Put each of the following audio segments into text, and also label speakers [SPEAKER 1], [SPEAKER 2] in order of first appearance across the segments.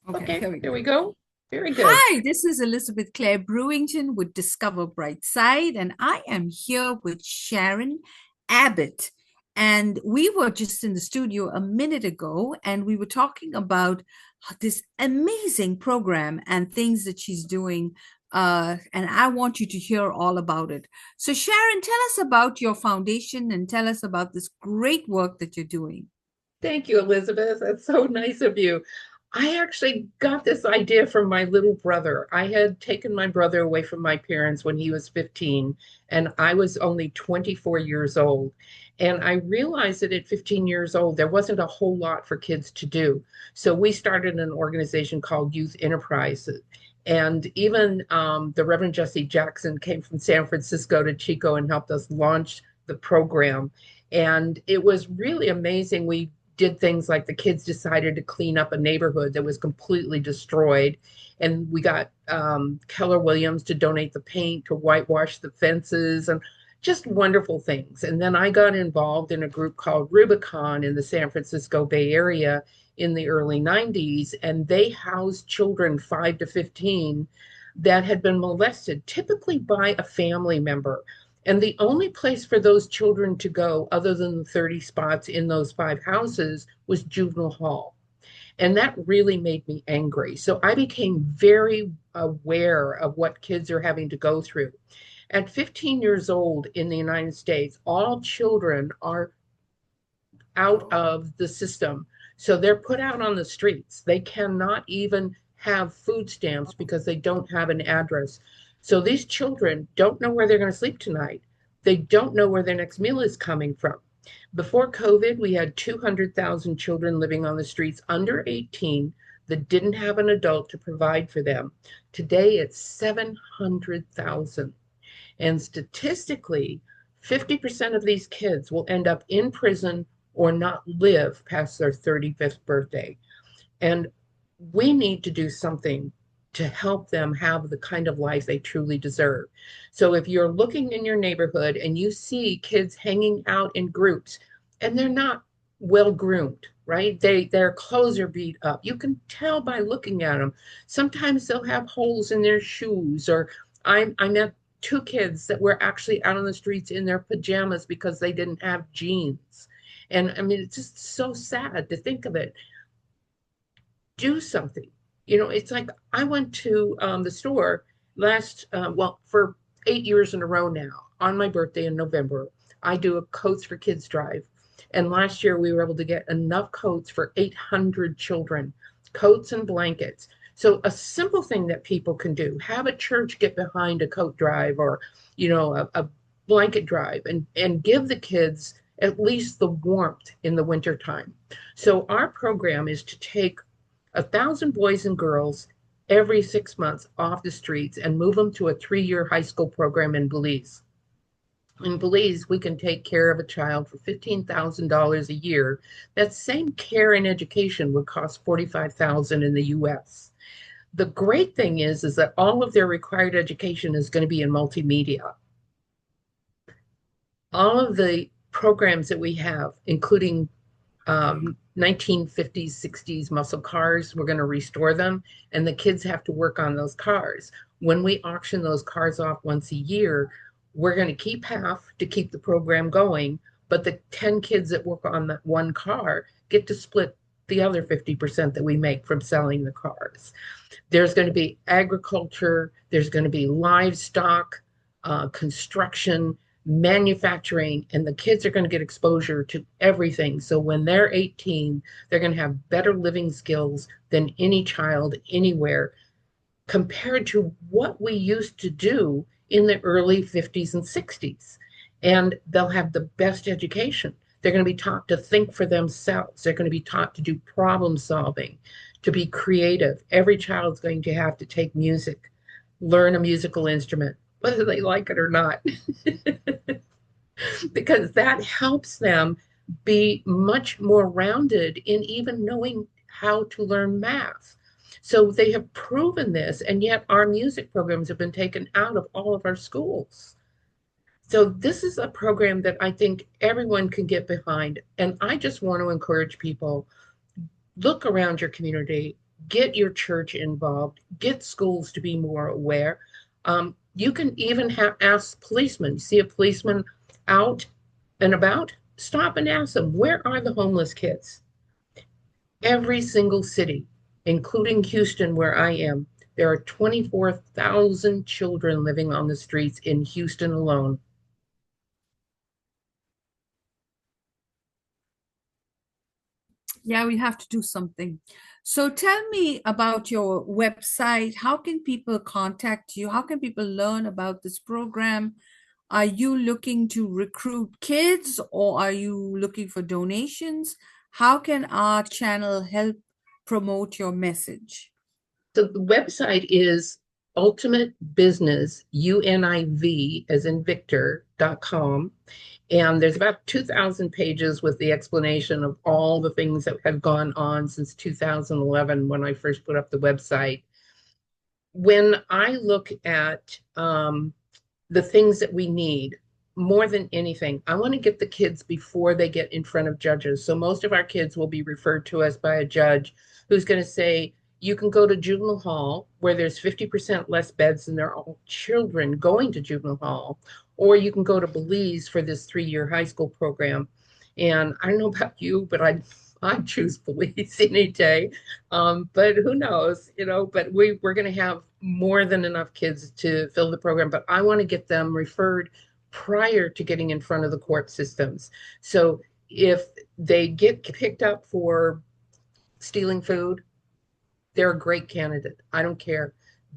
[SPEAKER 1] Okay,
[SPEAKER 2] Okay,
[SPEAKER 1] here we
[SPEAKER 2] there
[SPEAKER 1] go.
[SPEAKER 2] we go. Very good.
[SPEAKER 1] Hi, this is Elizabeth Clare Brewington with Discover Brightside, and I am here with Sharyn Abbott. And we were just in the studio a minute ago, and we were talking about this amazing program and things that she's doing. And I want you to hear all about it. So, Sharon, tell us about your foundation and tell us about this great work that you're doing.
[SPEAKER 2] Thank you, Elizabeth. That's so nice of you. I actually got this idea from my little brother. I had taken my brother away from my parents when he was 15, and I was only 24 years old. And I realized that at 15 years old, there wasn't a whole lot for kids to do. So we started an organization called Youth Enterprise. And even the Reverend Jesse Jackson came from San Francisco to Chico and helped us launch the program. And it was really amazing. We did things like the kids decided to clean up a neighborhood that was completely destroyed. And we got Keller Williams to donate the paint to whitewash the fences and just wonderful things. And then I got involved in a group called Rubicon in the San Francisco Bay Area in the early 90s. And they housed children 5 to 15 that had been molested, typically by a family member. And the only place for those children to go, other than the 30 spots in those five houses, was juvenile hall. And that really made me angry. So I became very aware of what kids are having to go through. At 15 years old in the United States, all children are out of the system. So they're put out on the streets. They cannot even have food stamps because they don't have an address. So these children don't know where they're going to sleep tonight. They don't know where their next meal is coming from. Before COVID, we had 200,000 children living on the streets under 18 that didn't have an adult to provide for them. Today, it's 700,000. And statistically, 50% of these kids will end up in prison or not live past their 35th birthday. And we need to do something to help them have the kind of life they truly deserve. So if you're looking in your neighborhood and you see kids hanging out in groups and they're not well groomed, right? Their clothes are beat up. You can tell by looking at them. Sometimes they'll have holes in their shoes, or I met two kids that were actually out on the streets in their pajamas because they didn't have jeans. And I mean, it's just so sad to think of it. Do something. It's like I went to the store well, for 8 years in a row now, on my birthday in November. I do a Coats for Kids drive. And last year we were able to get enough coats for 800 children, coats and blankets. So a simple thing that people can do, have a church get behind a coat drive or, a blanket drive and give the kids at least the warmth in the wintertime. So our program is to take 1,000 boys and girls every 6 months off the streets and move them to a 3-year high school program in Belize. In Belize, we can take care of a child for $15,000 a year. That same care and education would cost 45,000 in the US. The great thing is that all of their required education is going to be in multimedia. All of the programs that we have, including 1950s, 60s muscle cars. We're going to restore them, and the kids have to work on those cars. When we auction those cars off once a year, we're going to keep half to keep the program going, but the 10 kids that work on that one car get to split the other 50% that we make from selling the cars. There's going to be agriculture, there's going to be livestock, construction, manufacturing, and the kids are going to get exposure to everything. So when they're 18, they're going to have better living skills than any child anywhere compared to what we used to do in the early 50s and 60s. And they'll have the best education. They're going to be taught to think for themselves. They're going to be taught to do problem solving, to be creative. Every child's going to have to take music, learn a musical instrument, whether they like it or not, because that helps them be much more rounded in even knowing how to learn math. So they have proven this, and yet our music programs have been taken out of all of our schools. So this is a program that I think everyone can get behind. And I just want to encourage people, look around your community. Get your church involved, get schools to be more aware. You can even ask policemen. See a policeman out and about, stop and ask them, where are the homeless kids? Every single city, including Houston, where I am, there are 24,000 children living on the streets in Houston alone.
[SPEAKER 1] Yeah, we have to do something. So tell me about your website. How can people contact you? How can people learn about this program? Are you looking to recruit kids or are you looking for donations? How can our channel help promote your message?
[SPEAKER 2] So the website is Ultimate Business, UNIV as in Victor.com. And there's about 2,000 pages with the explanation of all the things that have gone on since 2011 when I first put up the website. When I look at the things that we need more than anything, I want to get the kids before they get in front of judges. So most of our kids will be referred to us by a judge who's going to say, you can go to juvenile hall where there's 50% less beds and they're all children going to juvenile hall, or you can go to Belize for this 3-year high school program. And I don't know about you, but I'd choose Belize any day. But who knows, but we're going to have more than enough kids to fill the program. But I want to get them referred prior to getting in front of the court systems. So if they get picked up for stealing food, they're a great candidate. I don't care.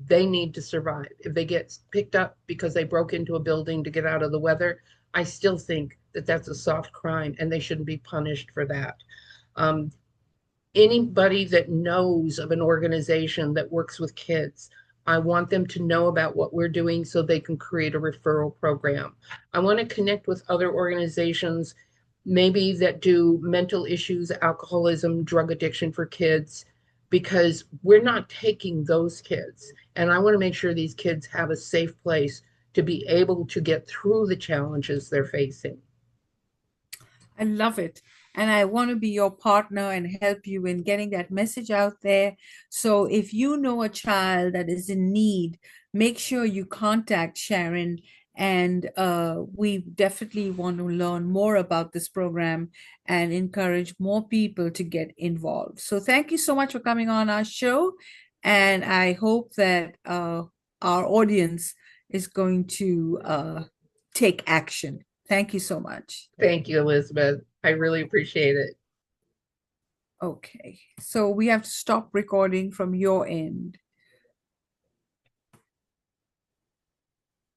[SPEAKER 2] They need to survive. If they get picked up because they broke into a building to get out of the weather, I still think that that's a soft crime and they shouldn't be punished for that. Um, Anybody that knows of an organization that works with kids, I want them to know about what we're doing so they can create a referral program. I want to connect with other organizations, maybe that do mental issues, alcoholism, drug addiction for kids, because we're not taking those kids. And I want to make sure these kids have a safe place to be able to get through the challenges they're facing.
[SPEAKER 1] I love it. And I want to be your partner and help you in getting that message out there. So if you know a child that is in need, make sure you contact Sharyn. And we definitely want to learn more about this program and encourage more people to get involved. So thank you so much for coming on our show. And I hope that our audience is going to take action. Thank you so much.
[SPEAKER 2] Thank you, Elizabeth. I really appreciate it.
[SPEAKER 1] Okay, so we have to stop recording from your end.